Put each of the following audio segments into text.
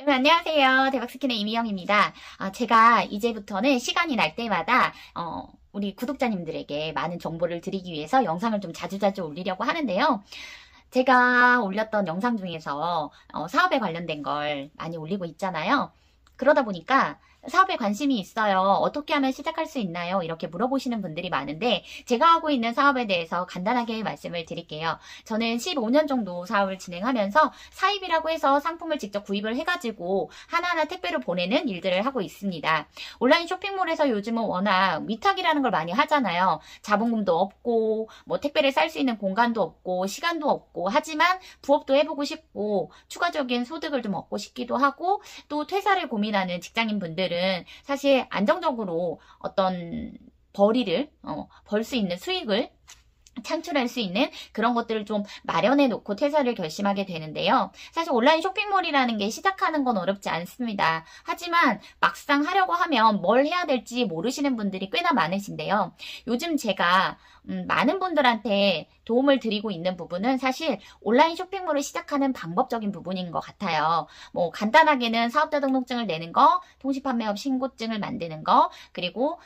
여러분 안녕하세요. 대박스킨의 이미영입니다. 제가 이제부터는 시간이 날 때마다 우리 구독자님들에게 많은 정보를 드리기 위해서 영상을 좀 자주자주 올리려고 하는데요. 제가 올렸던 영상 중에서 사업에 관련된 걸 많이 올리고 있잖아요. 그러다 보니까 사업에 관심이 있어요. 어떻게 하면 시작할 수 있나요? 이렇게 물어보시는 분들이 많은데 제가 하고 있는 사업에 대해서 간단하게 말씀을 드릴게요. 저는 15년 정도 사업을 진행하면서 사입이라고 해서 상품을 직접 구입을 해가지고 하나하나 택배로 보내는 일들을 하고 있습니다. 온라인 쇼핑몰에서 요즘은 워낙 위탁이라는 걸 많이 하잖아요. 자본금도 없고 뭐 택배를 쌀 수 있는 공간도 없고 시간도 없고 하지만 부업도 해보고 싶고 추가적인 소득을 좀 얻고 싶기도 하고 또 퇴사를 고민하는 직장인 분들은 사실 안정적으로 어떤 벌이를 벌 수 있는 수익을 창출할 수 있는 그런 것들을 좀 마련해 놓고 퇴사를 결심하게 되는데요. 사실 온라인 쇼핑몰이라는 게 시작하는 건 어렵지 않습니다. 하지만 막상 하려고 하면 뭘 해야 될지 모르시는 분들이 꽤나 많으신데요. 요즘 제가 많은 분들한테 도움을 드리고 있는 부분은 사실 온라인 쇼핑몰을 시작하는 방법적인 부분인 것 같아요. 뭐 간단하게는 사업자 등록증을 내는 거, 통시판매업 신고증을 만드는 거, 그리고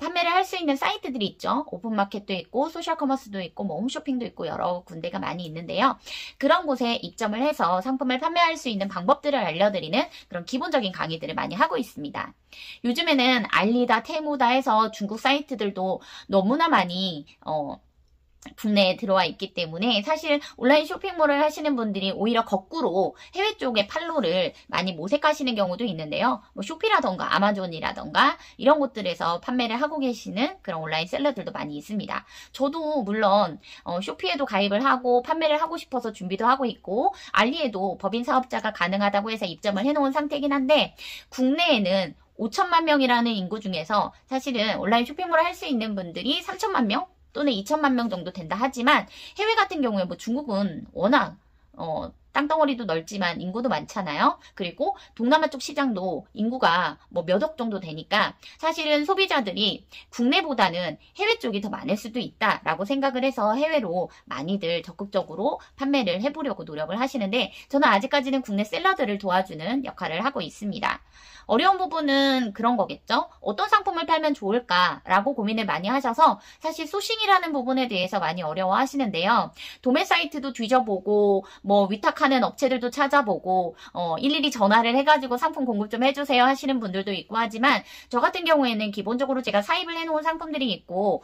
판매를 할 수 있는 사이트들이 있죠. 오픈마켓도 있고 소셜커머스도 있고 뭐 홈쇼핑도 있고 여러 군데가 많이 있는데요. 그런 곳에 입점을 해서 상품을 판매할 수 있는 방법들을 알려드리는 그런 기본적인 강의들을 많이 하고 있습니다. 요즘에는 알리다, 테무다 해서 중국 사이트들도 너무나 많이 국내에 들어와 있기 때문에 사실 온라인 쇼핑몰을 하시는 분들이 오히려 거꾸로 해외 쪽에 판로를 많이 모색하시는 경우도 있는데요. 뭐 쇼피라던가 아마존이라던가 이런 곳들에서 판매를 하고 계시는 그런 온라인 셀러들도 많이 있습니다. 저도 물론 쇼피에도 가입을 하고 판매를 하고 싶어서 준비도 하고 있고 알리에도 법인 사업자가 가능하다고 해서 입점을 해놓은 상태이긴 한데 국내에는 5천만 명이라는 인구 중에서 사실은 온라인 쇼핑몰을 할 수 있는 분들이 3천만 명? 또는 2천만 명 정도 된다 하지만 해외 같은 경우에 뭐 중국은 워낙 땅덩어리도 넓지만 인구도 많잖아요. 그리고 동남아 쪽 시장도 인구가 뭐 몇 억 정도 되니까 사실은 소비자들이 국내보다는 해외 쪽이 더 많을 수도 있다라고 생각을 해서 해외로 많이들 적극적으로 판매를 해보려고 노력을 하시는데 저는 아직까지는 국내 셀러들을 도와주는 역할을 하고 있습니다. 어려운 부분은 그런 거겠죠. 어떤 상품을 팔면 좋을까라고 고민을 많이 하셔서 사실 소싱이라는 부분에 대해서 많이 어려워하시는데요. 도매 사이트도 뒤져보고 뭐 위탁하는 업체들도 찾아보고 일일이 전화를 해가지고 상품 공급 좀 해주세요 하시는 분들도 있고 하지만 저 같은 경우에는 기본적으로 제가 사입을 해놓은 상품들이 있고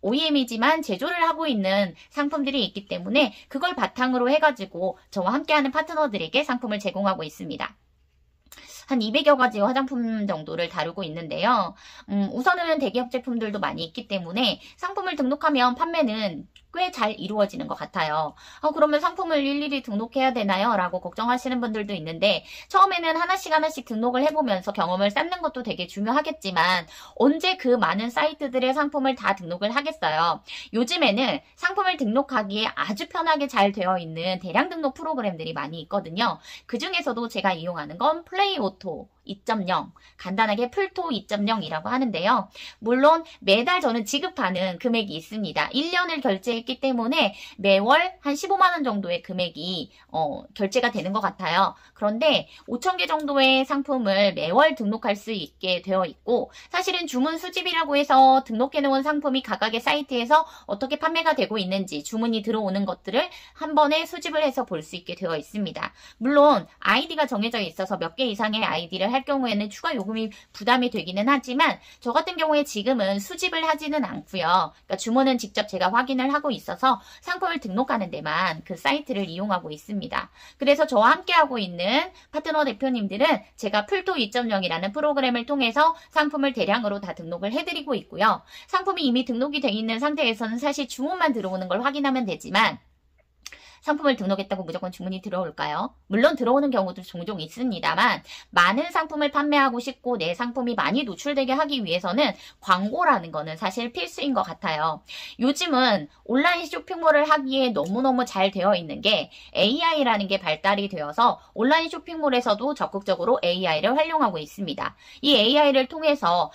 OEM이지만 제조를 하고 있는 상품들이 있기 때문에 그걸 바탕으로 해가지고 저와 함께하는 파트너들에게 상품을 제공하고 있습니다. 한 200여 가지 화장품 정도를 다루고 있는데요. 우선은 대기업 제품들도 많이 있기 때문에 상품을 등록하면 판매는 꽤 잘 이루어지는 것 같아요. 그러면 상품을 일일이 등록해야 되나요? 라고 걱정하시는 분들도 있는데 처음에는 하나씩 등록을 해보면서 경험을 쌓는 것도 되게 중요하겠지만 언제 그 많은 사이트들의 상품을 다 등록을 하겠어요? 요즘에는 상품을 등록하기에 아주 편하게 잘 되어 있는 대량 등록 프로그램들이 많이 있거든요. 그 중에서도 제가 이용하는 건 플레이오토 2.0, 간단하게 풀토 2.0이라고 하는데요. 물론 매달 저는 지급하는 금액이 있습니다. 1년을 결제했기 때문에 매월 한 15만 원 정도의 금액이 결제가 되는 것 같아요. 그런데 5,000개 정도의 상품을 매월 등록할 수 있게 되어 있고 사실은 주문 수집이라고 해서 등록해 놓은 상품이 각각의 사이트에서 어떻게 판매가 되고 있는지 주문이 들어오는 것들을 한 번에 수집을 해서 볼 수 있게 되어 있습니다. 물론 아이디가 정해져 있어서 몇 개 이상의 아이디를 할 경우에는 추가 요금이 부담이 되기는 하지만 저 같은 경우에 지금은 수집을 하지는 않고요. 그러니까 주문은 직접 제가 확인을 하고 있어서 상품을 등록하는 데만 그 사이트를 이용하고 있습니다. 그래서 저와 함께하고 있는 파트너 대표님들은 제가 풀토 2.0이라는 프로그램을 통해서 상품을 대량으로 다 등록을 해드리고 있고요. 상품이 이미 등록이 되어 있는 상태에서는 사실 주문만 들어오는 걸 확인하면 되지만 상품을 등록했다고 무조건 주문이 들어올까요? 물론 들어오는 경우도 종종 있습니다만 많은 상품을 판매하고 싶고 내 상품이 많이 노출되게 하기 위해서는 광고라는 거는 사실 필수인 것 같아요. 요즘은 온라인 쇼핑몰을 하기에 너무너무 잘 되어 있는 게 AI라는 게 발달이 되어서 온라인 쇼핑몰에서도 적극적으로 AI를 활용하고 있습니다. 이 AI를 통해서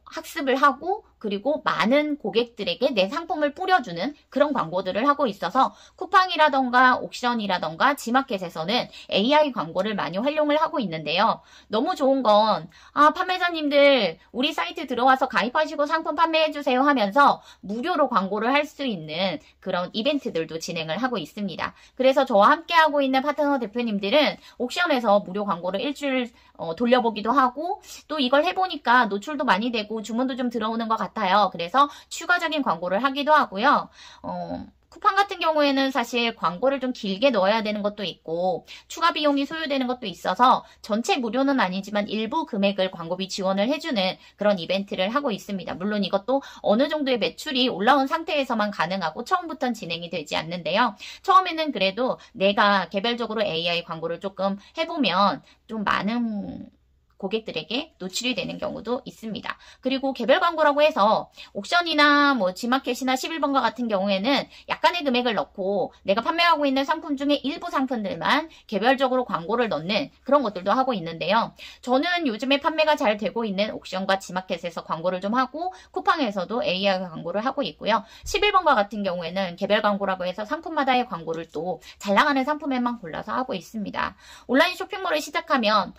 학습을 하고 그리고 많은 고객들에게 내 상품을 뿌려주는 그런 광고들을 하고 있어서 쿠팡이라던가 옥션이라던가 지마켓에서는 AI 광고를 많이 활용을 하고 있는데요. 너무 좋은 건 판매자님들 우리 사이트 들어와서 가입하시고 상품 판매해주세요 하면서 무료로 광고를 할 수 있는 그런 이벤트들도 진행을 하고 있습니다. 그래서 저와 함께하고 있는 파트너 대표님들은 옥션에서 무료 광고를 일주일 돌려보기도 하고 또 이걸 해보니까 노출도 많이 되고 주문도 좀 들어오는 것 같아요. 그래서 추가적인 광고를 하기도 하고요. 쿠팡 같은 경우에는 사실 광고를 좀 길게 넣어야 되는 것도 있고 추가 비용이 소요되는 것도 있어서 전체 무료는 아니지만 일부 금액을 광고비 지원을 해주는 그런 이벤트를 하고 있습니다. 물론 이것도 어느 정도의 매출이 올라온 상태에서만 가능하고 처음부터는 진행이 되지 않는데요. 처음에는 그래도 내가 개별적으로 AI 광고를 조금 해보면 좀 많은 고객들에게 노출이 되는 경우도 있습니다. 그리고 개별 광고라고 해서 옥션이나 뭐 지마켓이나 11번가 같은 경우에는 약간의 금액을 넣고 내가 판매하고 있는 상품 중에 일부 상품들만 개별적으로 광고를 넣는 그런 것들도 하고 있는데요. 저는 요즘에 판매가 잘 되고 있는 옥션과 지마켓에서 광고를 좀 하고 쿠팡에서도 AI 광고를 하고 있고요. 11번가 같은 경우에는 개별 광고라고 해서 상품마다의 광고를 또 잘 나가는 상품에만 골라서 하고 있습니다. 온라인 쇼핑몰을 시작하면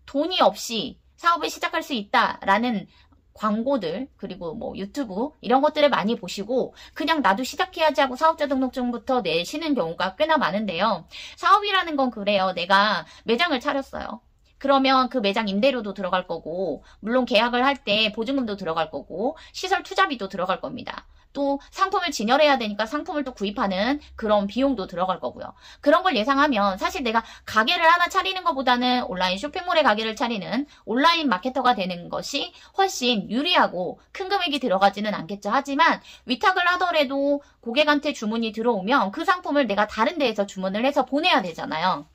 돈이 없이 사업을 시작할 수 있다라는 광고들 그리고 뭐 유튜브 이런 것들을 많이 보시고 그냥 나도 시작해야지 하고 사업자 등록증부터 내시는 경우가 꽤나 많은데요. 사업이라는 건 그래요. 내가 매장을 차렸어요. 그러면 그 매장 임대료도 들어갈 거고 물론 계약을 할 때 보증금도 들어갈 거고 시설 투자비도 들어갈 겁니다. 또 상품을 진열해야 되니까 상품을 또 구입하는 그런 비용도 들어갈 거고요. 그런 걸 예상하면 사실 내가 가게를 하나 차리는 것보다는 온라인 쇼핑몰에 가게를 차리는 온라인 마케터가 되는 것이 훨씬 유리하고 큰 금액이 들어가지는 않겠죠. 하지만 위탁을 하더라도 고객한테 주문이 들어오면 그 상품을 내가 다른 데에서 주문을 해서 보내야 되잖아요.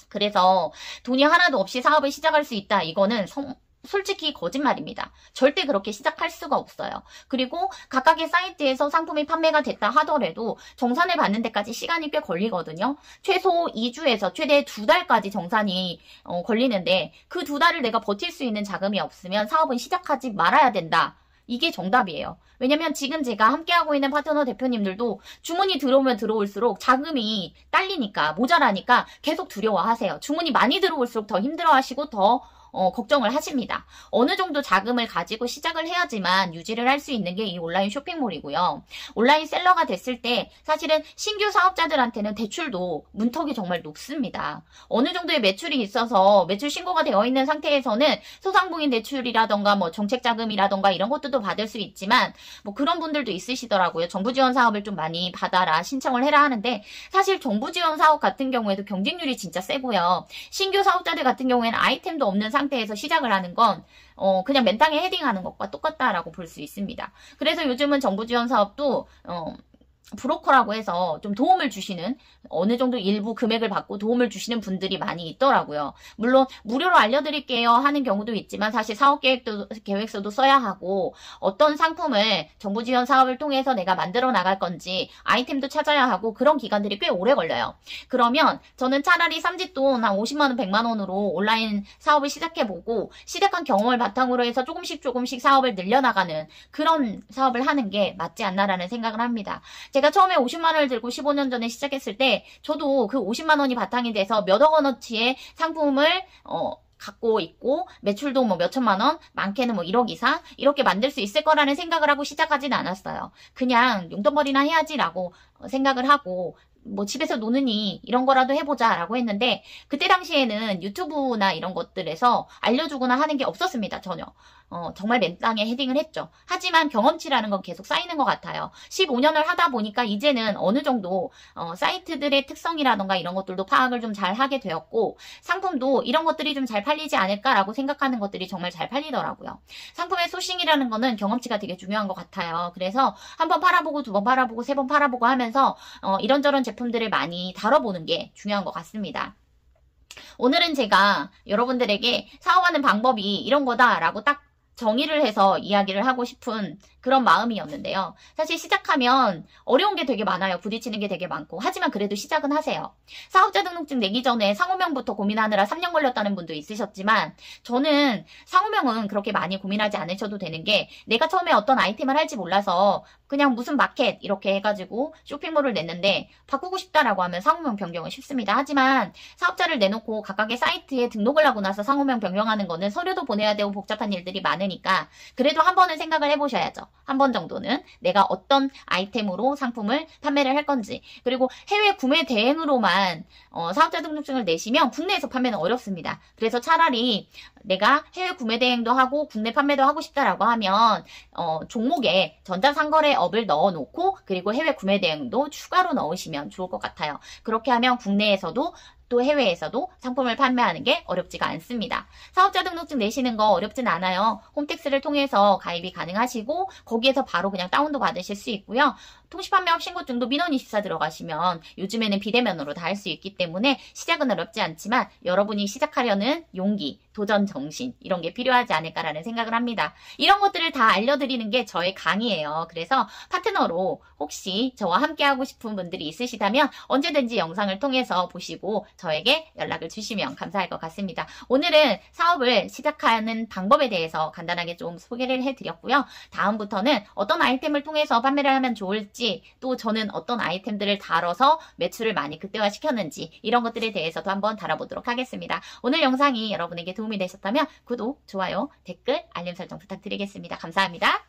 그래서 돈이 하나도 없이 사업을 시작할 수 있다. 이거는 솔직히 거짓말입니다. 절대 그렇게 시작할 수가 없어요. 그리고 각각의 사이트에서 상품이 판매가 됐다 하더라도 정산을 받는 데까지 시간이 꽤 걸리거든요. 최소 2주에서 최대 2달까지 정산이 걸리는데 그 2달을 내가 버틸 수 있는 자금이 없으면 사업은 시작하지 말아야 된다. 이게 정답이에요. 왜냐면 지금 제가 함께하고 있는 파트너 대표님들도 주문이 들어오면 들어올수록 자금이 딸리니까 모자라니까 계속 두려워하세요. 주문이 많이 들어올수록 더 힘들어하시고 더 걱정을 하십니다. 어느 정도 자금을 가지고 시작을 해야지만 유지를 할 수 있는 게 이 온라인 쇼핑몰이고요. 온라인 셀러가 됐을 때 사실은 신규 사업자들한테는 대출도 문턱이 정말 높습니다. 어느 정도의 매출이 있어서 매출 신고가 되어 있는 상태에서는 소상공인 대출이라던가 뭐 정책자금이라던가 이런 것들도 받을 수 있지만 뭐 그런 분들도 있으시더라고요. 정부 지원 사업을 좀 많이 받아라 신청을 해라 하는데 사실 정부 지원 사업 같은 경우에도 경쟁률이 진짜 세고요. 신규 사업자들 같은 경우에는 아이템도 없는 상태에서 시작을 하는 건 그냥 맨땅에 헤딩하는 것과 똑같다라고 볼 수 있습니다. 그래서 요즘은 정부 지원 사업도 브로커라고 해서 좀 도움을 주시는 어느 정도 일부 금액을 받고 도움을 주시는 분들이 많이 있더라고요. 물론 무료로 알려드릴게요 하는 경우도 있지만 사실 사업계획서도 써야 하고 어떤 상품을 정부 지원 사업을 통해서 내가 만들어 나갈 건지 아이템도 찾아야 하고 그런 기간들이 꽤 오래 걸려요. 그러면 저는 차라리 쌈짓돈 한 50만원 100만원으로 온라인 사업을 시작해보고 시작한 경험을 바탕으로 해서 조금씩 사업을 늘려나가는 그런 사업을 하는 게 맞지 않나라는 생각을 합니다. 제가 처음에 50만 원을 들고 15년 전에 시작했을 때 저도 그 50만 원이 바탕이 돼서 몇억 원어치의 상품을 갖고 있고 매출도 뭐 몇천만 원, 많게는 뭐 1억 이상 이렇게 만들 수 있을 거라는 생각을 하고 시작하진 않았어요. 그냥 용돈벌이나 해야지라고 생각을 하고 뭐 집에서 노느니 이런 거라도 해보자 라고 했는데 그때 당시에는 유튜브나 이런 것들에서 알려주거나 하는 게 없었습니다. 전혀. 정말 맨땅에 헤딩을 했죠. 하지만 경험치라는 건 계속 쌓이는 것 같아요. 15년을 하다 보니까 이제는 어느 정도 사이트들의 특성이라던가 이런 것들도 파악을 좀 잘 하게 되었고 상품도 이런 것들이 좀 잘 팔리지 않을까라고 생각하는 것들이 정말 잘 팔리더라고요. 상품의 소싱이라는 거는 경험치가 되게 중요한 것 같아요. 그래서 한 번 팔아보고 두 번 팔아보고 세 번 팔아보고 하면서 이런저런 제품들을 많이 다뤄보는 게 중요한 것 같습니다. 오늘은 제가 여러분들에게 사업하는 방법이 이런 거다라고 딱 정의를 해서 이야기를 하고 싶은 그런 마음이었는데요. 사실 시작하면 어려운 게 되게 많아요. 부딪히는 게 되게 많고. 하지만 그래도 시작은 하세요. 사업자 등록증 내기 전에 상호명부터 고민하느라 3년 걸렸다는 분도 있으셨지만 저는 상호명은 그렇게 많이 고민하지 않으셔도 되는 게 내가 처음에 어떤 아이템을 할지 몰라서 그냥 무슨 마켓 이렇게 해가지고 쇼핑몰을 냈는데 바꾸고 싶다라고 하면 상호명 변경은 쉽습니다. 하지만 사업자를 내놓고 각각의 사이트에 등록을 하고 나서 상호명 변경하는 거는 서류도 보내야 되고 복잡한 일들이 많으니까 그래도 한 번은 생각을 해보셔야죠. 한 번 정도는 내가 어떤 아이템으로 상품을 판매를 할 건지. 그리고 해외 구매 대행으로만 사업자 등록증을 내시면 국내에서 판매는 어렵습니다. 그래서 차라리 내가 해외 구매 대행도 하고 국내 판매도 하고 싶다라고 하면 종목에 전자상거래업을 넣어놓고 그리고 해외 구매 대행도 추가로 넣으시면 좋을 것 같아요. 그렇게 하면 국내에서도 또 해외에서도 상품을 판매하는 게 어렵지가 않습니다. 사업자 등록증 내시는 거 어렵진 않아요. 홈택스를 통해서 가입이 가능하시고 거기에서 바로 그냥 다운도 받으실 수 있고요. 통시판매업 신고증도 민원24 들어가시면 요즘에는 비대면으로 다 할 수 있기 때문에 시작은 어렵지 않지만 여러분이 시작하려는 용기, 도전 정신 이런 게 필요하지 않을까라는 생각을 합니다. 이런 것들을 다 알려드리는 게 저의 강의예요. 그래서 파트너로 혹시 저와 함께 하고 싶은 분들이 있으시다면 언제든지 영상을 통해서 보시고 저에게 연락을 주시면 감사할 것 같습니다. 오늘은 사업을 시작하는 방법에 대해서 간단하게 좀 소개를 해드렸고요. 다음부터는 어떤 아이템을 통해서 판매를 하면 좋을지 또 저는 어떤 아이템들을 다뤄서 매출을 많이 극대화시켰는지 이런 것들에 대해서도 한번 다뤄보도록 하겠습니다. 오늘 영상이 여러분에게 도움이 되셨다면 구독, 좋아요, 댓글, 알림 설정 부탁드리겠습니다. 감사합니다.